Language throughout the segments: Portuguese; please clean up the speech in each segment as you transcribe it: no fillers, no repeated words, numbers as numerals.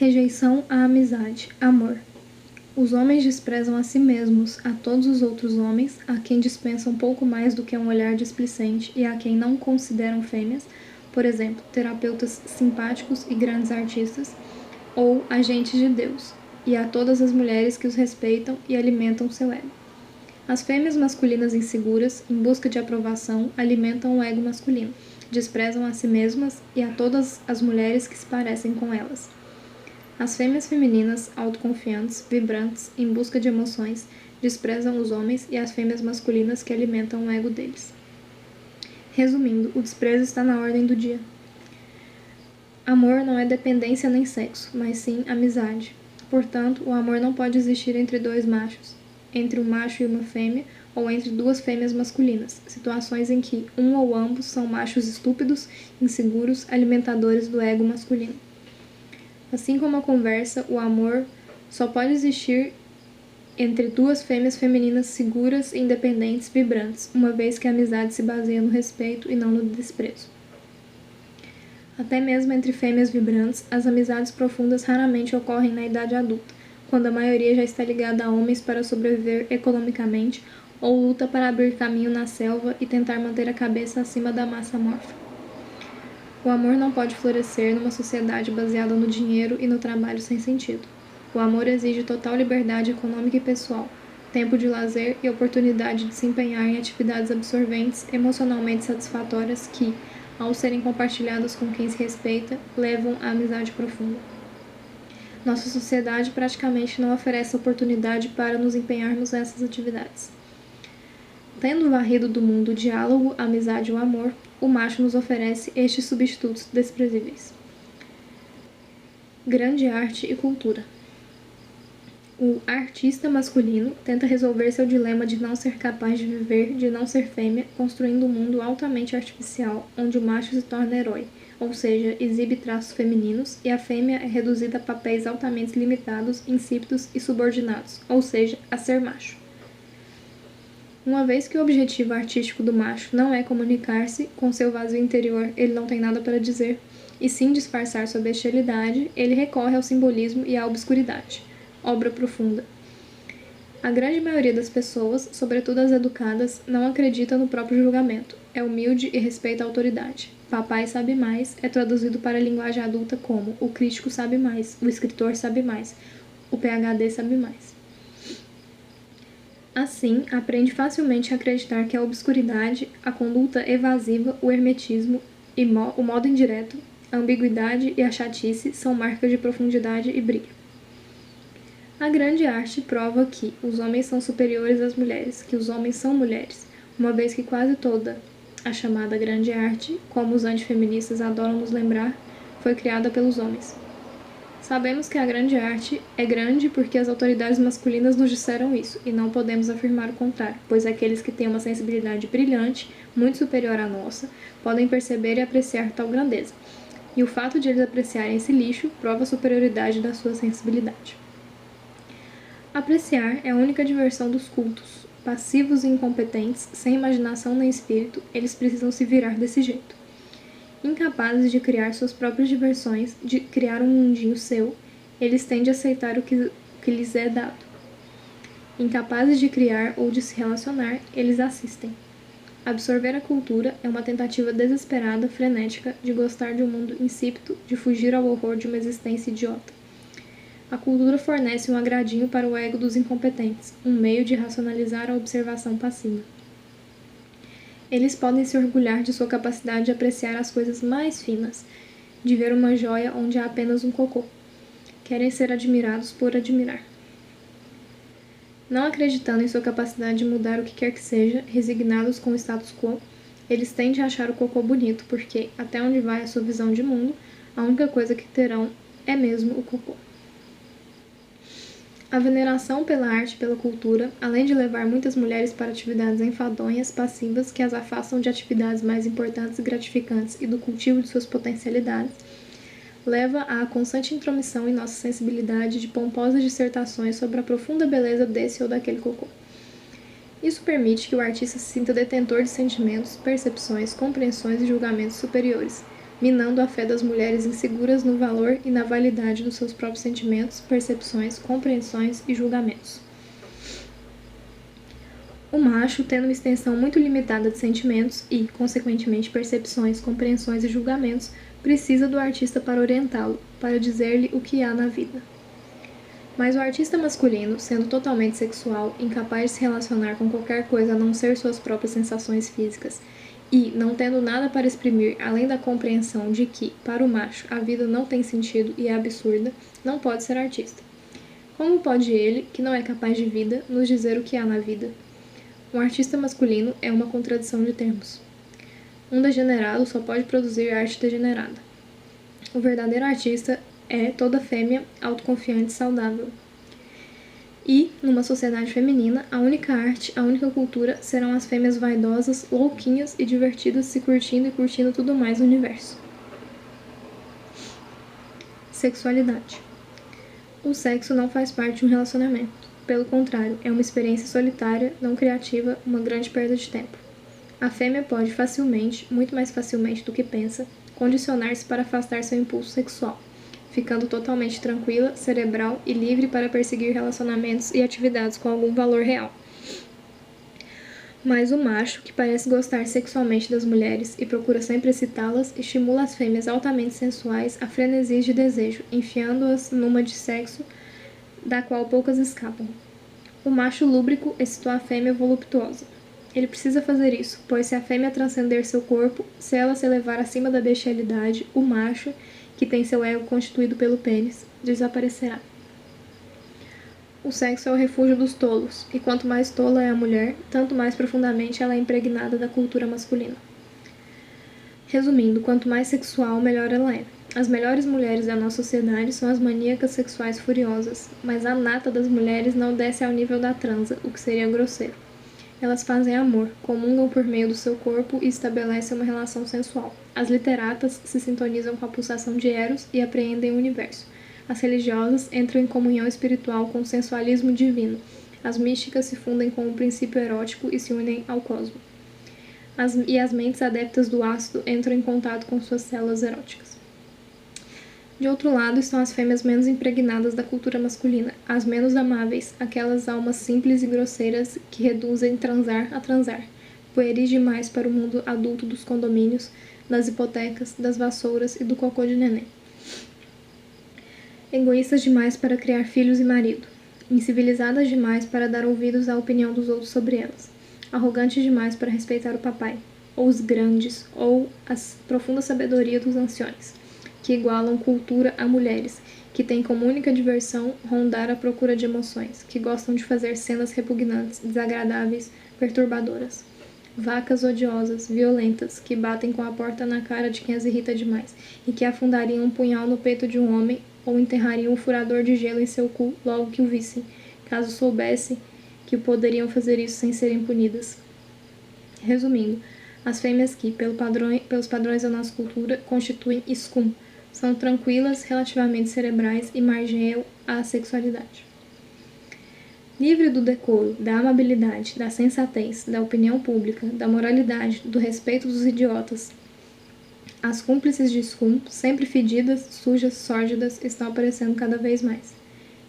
Rejeição à amizade, amor. Os homens desprezam a si mesmos, a todos os outros homens, a quem dispensam pouco mais do que um olhar displicente e a quem não consideram fêmeas, por exemplo, terapeutas simpáticos e grandes artistas, ou agentes de Deus, e a todas as mulheres que os respeitam e alimentam seu ego. As fêmeas masculinas inseguras, em busca de aprovação, alimentam o ego masculino, desprezam a si mesmas e a todas as mulheres que se parecem com elas. As fêmeas femininas, autoconfiantes, vibrantes, em busca de emoções, desprezam os homens e as fêmeas masculinas que alimentam o ego deles. Resumindo, o desprezo está na ordem do dia. Amor não é dependência nem sexo, mas sim amizade. Portanto, o amor não pode existir entre dois machos, entre um macho e uma fêmea, ou entre duas fêmeas masculinas, situações em que um ou ambos são machos estúpidos, inseguros, alimentadores do ego masculino. Assim como a conversa, o amor só pode existir entre duas fêmeas femininas seguras, independentes, vibrantes, uma vez que a amizade se baseia no respeito e não no desprezo. Até mesmo entre fêmeas vibrantes, as amizades profundas raramente ocorrem na idade adulta, quando a maioria já está ligada a homens para sobreviver economicamente ou luta para abrir caminho na selva e tentar manter a cabeça acima da massa amorfa. O amor não pode florescer numa sociedade baseada no dinheiro e no trabalho sem sentido. O amor exige total liberdade econômica e pessoal, tempo de lazer e oportunidade de se empenhar em atividades absorventes, emocionalmente satisfatórias que, ao serem compartilhadas com quem se respeita, levam à amizade profunda. Nossa sociedade praticamente não oferece oportunidade para nos empenharmos nessas atividades. Tendo varrido do mundo o diálogo, a amizade e o amor, o macho nos oferece estes substitutos desprezíveis. Grande arte e cultura. O artista masculino tenta resolver seu dilema de não ser capaz de viver, de não ser fêmea, construindo um mundo altamente artificial, onde o macho se torna herói, ou seja, exibe traços femininos, e a fêmea é reduzida a papéis altamente limitados, insípidos e subordinados, ou seja, a ser macho. Uma vez que o objetivo artístico do macho não é comunicar-se, com seu vazio interior ele não tem nada para dizer, e sim disfarçar sua bestialidade, ele recorre ao simbolismo e à obscuridade. Obra profunda. A grande maioria das pessoas, sobretudo as educadas, não acredita no próprio julgamento, é humilde e respeita a autoridade. Papai sabe mais é traduzido para a linguagem adulta como o crítico sabe mais, o escritor sabe mais, o PhD sabe mais. Assim, aprende facilmente a acreditar que a obscuridade, a conduta evasiva, o hermetismo e o modo indireto, a ambiguidade e a chatice são marcas de profundidade e brilho. A grande arte prova que os homens são superiores às mulheres, que os homens são mulheres, uma vez que quase toda a chamada grande arte, como os antifeministas adoram nos lembrar, foi criada pelos homens. Sabemos que a grande arte é grande porque as autoridades masculinas nos disseram isso, e não podemos afirmar o contrário, pois aqueles que têm uma sensibilidade brilhante, muito superior à nossa, podem perceber e apreciar tal grandeza. E o fato de eles apreciarem esse lixo prova a superioridade da sua sensibilidade. Apreciar é a única diversão dos cultos. Passivos e incompetentes, sem imaginação nem espírito, eles precisam se virar desse jeito. Incapazes de criar suas próprias diversões, de criar um mundinho seu, eles tendem a aceitar o que lhes é dado. Incapazes de criar ou de se relacionar, eles assistem. Absorver a cultura é uma tentativa desesperada, frenética, de gostar de um mundo insípido, de fugir ao horror de uma existência idiota. A cultura fornece um agradinho para o ego dos incompetentes, um meio de racionalizar a observação passiva. Eles podem se orgulhar de sua capacidade de apreciar as coisas mais finas, de ver uma joia onde há apenas um cocô. Querem ser admirados por admirar. Não acreditando em sua capacidade de mudar o que quer que seja, resignados com o status quo, eles tendem a achar o cocô bonito porque, até onde vai a sua visão de mundo, a única coisa que terão é mesmo o cocô. A veneração pela arte e pela cultura, além de levar muitas mulheres para atividades enfadonhas, passivas, que as afastam de atividades mais importantes e gratificantes e do cultivo de suas potencialidades, leva à constante intromissão em nossa sensibilidade de pomposas dissertações sobre a profunda beleza desse ou daquele cocô. Isso permite que o artista se sinta detentor de sentimentos, percepções, compreensões e julgamentos superiores, minando a fé das mulheres inseguras no valor e na validade dos seus próprios sentimentos, percepções, compreensões e julgamentos. O macho, tendo uma extensão muito limitada de sentimentos e, consequentemente, percepções, compreensões e julgamentos, precisa do artista para orientá-lo, para dizer-lhe o que há na vida. Mas o artista masculino, sendo totalmente sexual, incapaz de se relacionar com qualquer coisa a não ser suas próprias sensações físicas, e, não tendo nada para exprimir além da compreensão de que, para o macho, a vida não tem sentido e é absurda, não pode ser artista. Como pode ele, que não é capaz de vida, nos dizer o que há na vida? Um artista masculino é uma contradição de termos. Um degenerado só pode produzir arte degenerada. O verdadeiro artista é toda fêmea autoconfiante e saudável. E, numa sociedade feminina, a única arte, a única cultura serão as fêmeas vaidosas, louquinhas e divertidas se curtindo e curtindo tudo mais no universo. Sexualidade. O sexo não faz parte de um relacionamento. Pelo contrário, é uma experiência solitária, não criativa, uma grande perda de tempo. A fêmea pode facilmente, muito mais facilmente do que pensa, condicionar-se para afastar seu impulso sexual, ficando totalmente tranquila, cerebral e livre para perseguir relacionamentos e atividades com algum valor real. Mas o macho, que parece gostar sexualmente das mulheres e procura sempre excitá-las, estimula as fêmeas altamente sensuais a frenesis de desejo, enfiando-as numa de sexo da qual poucas escapam. O macho lúbrico excitou a fêmea voluptuosa. Ele precisa fazer isso, pois se a fêmea transcender seu corpo, se ela se elevar acima da bestialidade, o macho, que tem seu ego constituído pelo pênis, desaparecerá. O sexo é o refúgio dos tolos, e quanto mais tola é a mulher, tanto mais profundamente ela é impregnada da cultura masculina. Resumindo, quanto mais sexual, melhor ela é. As melhores mulheres da nossa sociedade são as maníacas sexuais furiosas, mas a nata das mulheres não desce ao nível da transa, o que seria grosseiro. Elas fazem amor, comungam por meio do seu corpo e estabelecem uma relação sensual. As literatas se sintonizam com a pulsação de Eros e apreendem o universo. As religiosas entram em comunhão espiritual com o sensualismo divino. As místicas se fundem com o princípio erótico e se unem ao cosmo. As mentes adeptas do ácido entram em contato com suas células eróticas. De outro lado estão as fêmeas menos impregnadas da cultura masculina, as menos amáveis, aquelas almas simples e grosseiras que reduzem transar a transar, pueris demais para o mundo adulto dos condomínios, das hipotecas, das vassouras e do cocô de neném. Egoístas demais para criar filhos e marido, incivilizadas demais para dar ouvidos à opinião dos outros sobre elas, arrogantes demais para respeitar o papai, ou os grandes, ou a profunda sabedoria dos anciões, que igualam cultura a mulheres, que têm como única diversão rondar à procura de emoções, que gostam de fazer cenas repugnantes, desagradáveis, perturbadoras. Vacas odiosas, violentas, que batem com a porta na cara de quem as irrita demais, e que afundariam um punhal no peito de um homem ou enterrariam um furador de gelo em seu cu logo que o vissem, caso soubessem que poderiam fazer isso sem serem punidas. Resumindo, as fêmeas que, pelos padrões da nossa cultura, constituem scum, são tranquilas, relativamente cerebrais e margeiam a sexualidade. Livre do decoro, da amabilidade, da sensatez, da opinião pública, da moralidade, do respeito dos idiotas, as cúmplices de scum, sempre fedidas, sujas, sórdidas, estão aparecendo cada vez mais.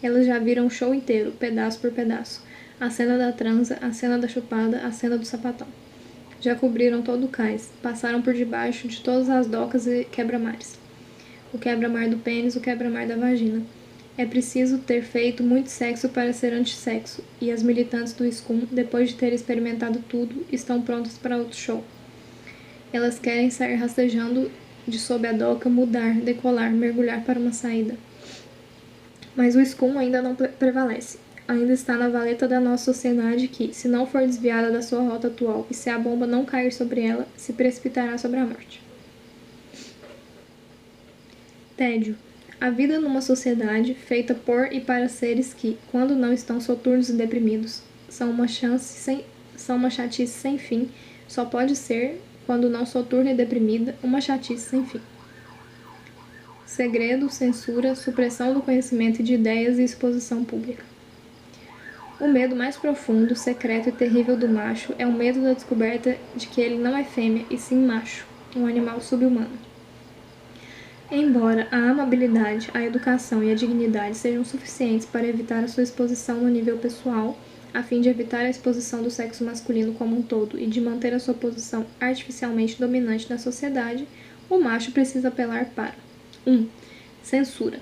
Elas já viram o show inteiro, pedaço por pedaço. A cena da transa, a cena da chupada, a cena do sapatão. Já cobriram todo o cais, passaram por debaixo de todas as docas e quebra-mares. O quebra-mar do pênis, o quebra-mar da vagina. É preciso ter feito muito sexo para ser antissexo, e as militantes do scum, depois de terem experimentado tudo, estão prontas para outro show. Elas querem sair rastejando de sob a doca, mudar, decolar, mergulhar para uma saída. Mas o scum ainda não prevalece. Ainda está na valeta da nossa sociedade que, se não for desviada da sua rota atual e se a bomba não cair sobre ela, se precipitará sobre a morte. Tédio. A vida numa sociedade feita por e para seres que, quando não estão soturnos e deprimidos, são uma chatice sem fim, só pode ser, quando não soturna e deprimida, uma chatice sem fim. Segredo, censura, supressão do conhecimento e de ideias e exposição pública. O medo mais profundo, secreto e terrível do macho é o medo da descoberta de que ele não é fêmea e sim macho, um animal sub-humano. Embora a amabilidade, a educação e a dignidade sejam suficientes para evitar a sua exposição no nível pessoal, a fim de evitar a exposição do sexo masculino como um todo e de manter a sua posição artificialmente dominante na sociedade, o macho precisa apelar para 1. Censura.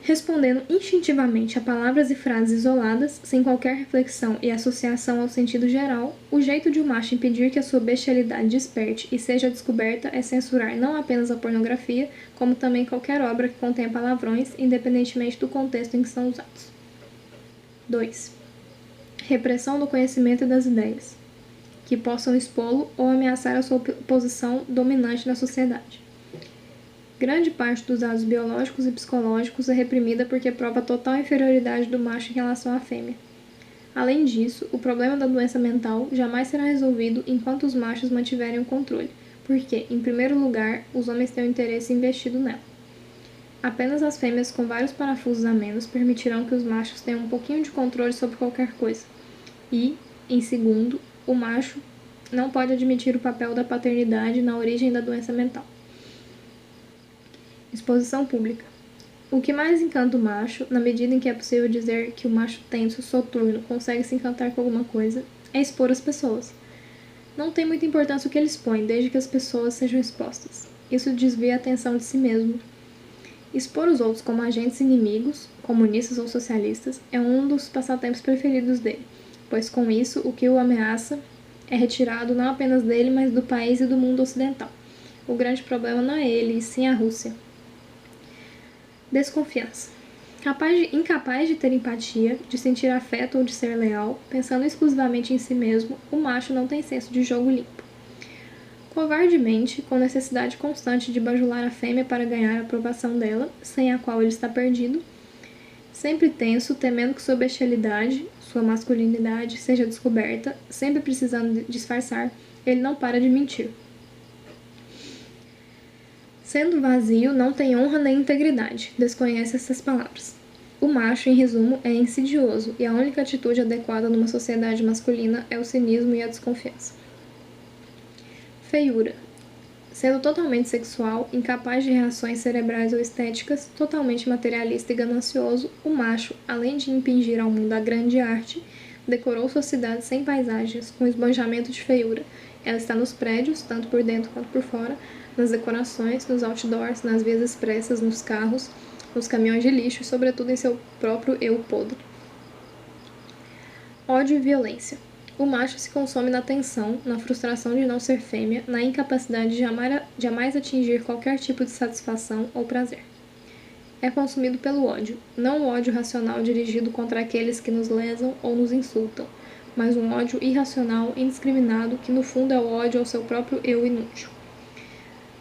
Respondendo instintivamente a palavras e frases isoladas, sem qualquer reflexão e associação ao sentido geral, o jeito de um macho impedir que a sua bestialidade desperte e seja descoberta é censurar não apenas a pornografia, como também qualquer obra que contenha palavrões, independentemente do contexto em que são usados. 2. Repressão do conhecimento e das ideias, que possam expô-lo ou ameaçar a sua posição dominante na sociedade. Grande parte dos dados biológicos e psicológicos é reprimida porque prova a total inferioridade do macho em relação à fêmea. Além disso, o problema da doença mental jamais será resolvido enquanto os machos mantiverem o controle, porque, em primeiro lugar, os homens têm um interesse investido nela. Apenas as fêmeas com vários parafusos a menos permitirão que os machos tenham um pouquinho de controle sobre qualquer coisa. E, em segundo, o macho não pode admitir o papel da paternidade na origem da doença mental. Exposição pública. O que mais encanta o macho, na medida em que é possível dizer que o macho tenso, soturno, consegue se encantar com alguma coisa, é expor as pessoas. Não tem muita importância o que ele expõe, desde que as pessoas sejam expostas. Isso desvia a atenção de si mesmo. Expor os outros como agentes inimigos, comunistas ou socialistas, é um dos passatempos preferidos dele, pois com isso o que o ameaça é retirado não apenas dele, mas do país e do mundo ocidental. O grande problema não é ele, e sim a Rússia. Desconfiança. Incapaz de ter empatia, de sentir afeto ou de ser leal, pensando exclusivamente em si mesmo, o macho não tem senso de jogo limpo. Covardemente, com necessidade constante de bajular a fêmea para ganhar a aprovação dela, sem a qual ele está perdido, sempre tenso, temendo que sua bestialidade, sua masculinidade seja descoberta, sempre precisando disfarçar, ele não para de mentir. Sendo vazio, não tem honra nem integridade, desconhece essas palavras. O macho, em resumo, é insidioso, e a única atitude adequada numa sociedade masculina é o cinismo e a desconfiança. Feiura. Sendo totalmente sexual, incapaz de reações cerebrais ou estéticas, totalmente materialista e ganancioso, o macho, além de impingir ao mundo a grande arte, decorou sua cidade sem paisagens, com esbanjamento de feiura. Ela está nos prédios, tanto por dentro quanto por fora, nas decorações, nos outdoors, nas vias expressas, nos carros, nos caminhões de lixo e, sobretudo, em seu próprio eu podre. Ódio e violência. O macho se consome na tensão, na frustração de não ser fêmea, na incapacidade de jamais atingir qualquer tipo de satisfação ou prazer. É consumido pelo ódio, não o ódio racional dirigido contra aqueles que nos lesam ou nos insultam, mas um ódio irracional, indiscriminado, que no fundo é o ódio ao seu próprio eu inútil.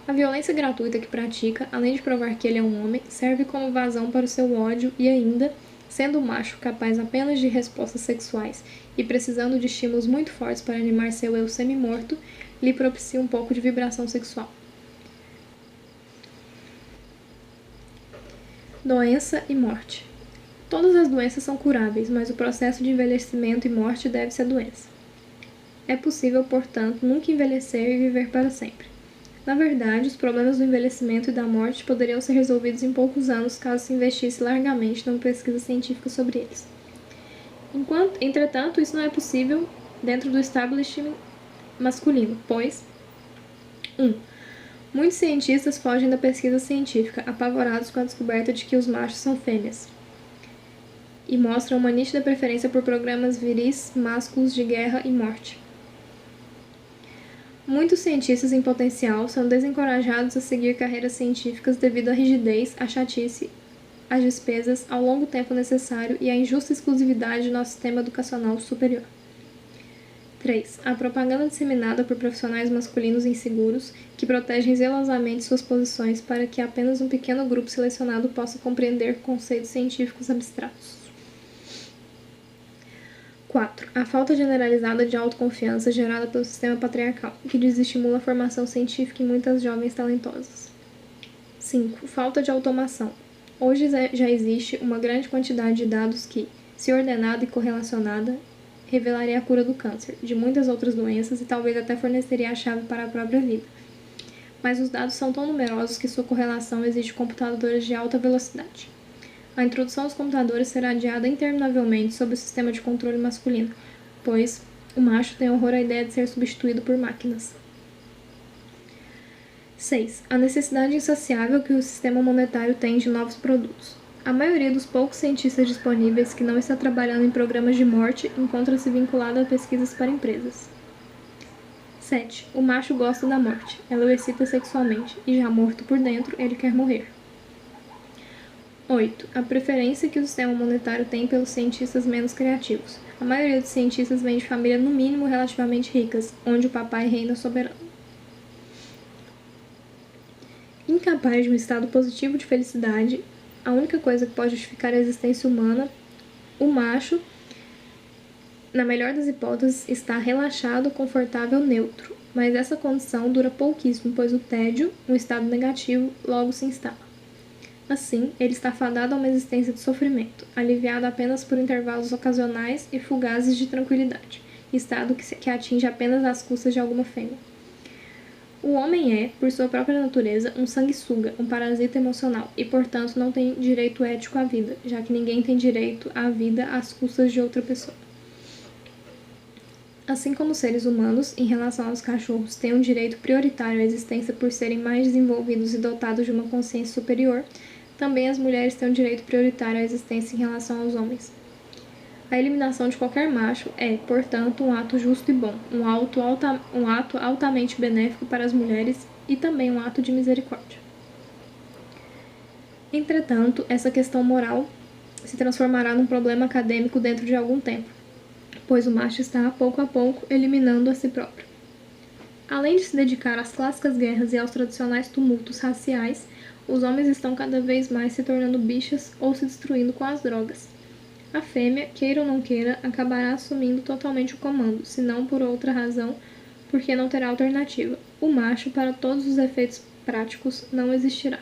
A violência gratuita que pratica, além de provar que ele é um homem, serve como vazão para o seu ódio e ainda, sendo o macho capaz apenas de respostas sexuais e precisando de estímulos muito fortes para animar seu eu semi-morto, lhe propicia um pouco de vibração sexual. Doença e morte. Todas as doenças são curáveis, mas o processo de envelhecimento e morte deve-se à doença. É possível, portanto, nunca envelhecer e viver para sempre. Na verdade, os problemas do envelhecimento e da morte poderiam ser resolvidos em poucos anos caso se investisse largamente numa pesquisa científica sobre eles. Entretanto, isso não é possível dentro do establishment masculino, pois 1. Muitos cientistas fogem da pesquisa científica, apavorados com a descoberta de que os machos são fêmeas, e mostram uma nítida preferência por programas viris, másculos de guerra e morte. Muitos cientistas em potencial são desencorajados a seguir carreiras científicas devido à rigidez, à chatice, às despesas, ao longo tempo necessário e à injusta exclusividade do nosso sistema educacional superior. 3. A propaganda disseminada por profissionais masculinos inseguros que protegem zelosamente suas posições para que apenas um pequeno grupo selecionado possa compreender conceitos científicos abstratos. 4. A falta generalizada de autoconfiança gerada pelo sistema patriarcal, que desestimula a formação científica em muitas jovens talentosas. 5. Falta de automação. Hoje já existe uma grande quantidade de dados que, se ordenada e correlacionada, revelaria a cura do câncer, de muitas outras doenças e talvez até forneceria a chave para a própria vida. mas os dados são tão numerosos que sua correlação exige computadores de alta velocidade. A introdução aos computadores será adiada interminavelmente sob o sistema de controle masculino, pois o macho tem horror à ideia de ser substituído por máquinas. 6. A necessidade insaciável que o sistema monetário tem de novos produtos. A maioria dos poucos cientistas disponíveis que não está trabalhando em programas de morte encontra-se vinculada a pesquisas para empresas. 7. O macho gosta da morte, ela o excita sexualmente, e já morto por dentro, ele quer morrer. 8. A preferência que o sistema monetário tem pelos cientistas menos criativos. A maioria dos cientistas vem de famílias no mínimo relativamente ricas, onde o papai reina soberano. Incapaz de um estado positivo de felicidade, a única coisa que pode justificar a existência humana, o macho, na melhor das hipóteses, está relaxado, confortável, neutro. Mas essa condição dura pouquíssimo, pois o tédio, um estado negativo, logo se instala. Assim, ele está fadado a uma existência de sofrimento, aliviado apenas por intervalos ocasionais e fugazes de tranquilidade, estado que atinge apenas às custas de alguma fêmea. O homem é, por sua própria natureza, um sanguessuga, um parasita emocional, e, portanto, não tem direito ético à vida, já que ninguém tem direito à vida às custas de outra pessoa. Assim como os seres humanos, em relação aos cachorros, têm um direito prioritário à existência por serem mais desenvolvidos e dotados de uma consciência superior, também as mulheres têm um direito prioritário à existência em relação aos homens. A eliminação de qualquer macho é, portanto, um ato justo e bom, um ato altamente benéfico para as mulheres e também um ato de misericórdia. Entretanto, essa questão moral se transformará num problema acadêmico dentro de algum tempo, pois o macho está, pouco a pouco, eliminando a si próprio. Além de se dedicar às clássicas guerras e aos tradicionais tumultos raciais, os homens estão cada vez mais se tornando bichas ou se destruindo com as drogas. A fêmea, queira ou não queira, acabará assumindo totalmente o comando, se não por outra razão, porque não terá alternativa. O macho, para todos os efeitos práticos, não existirá.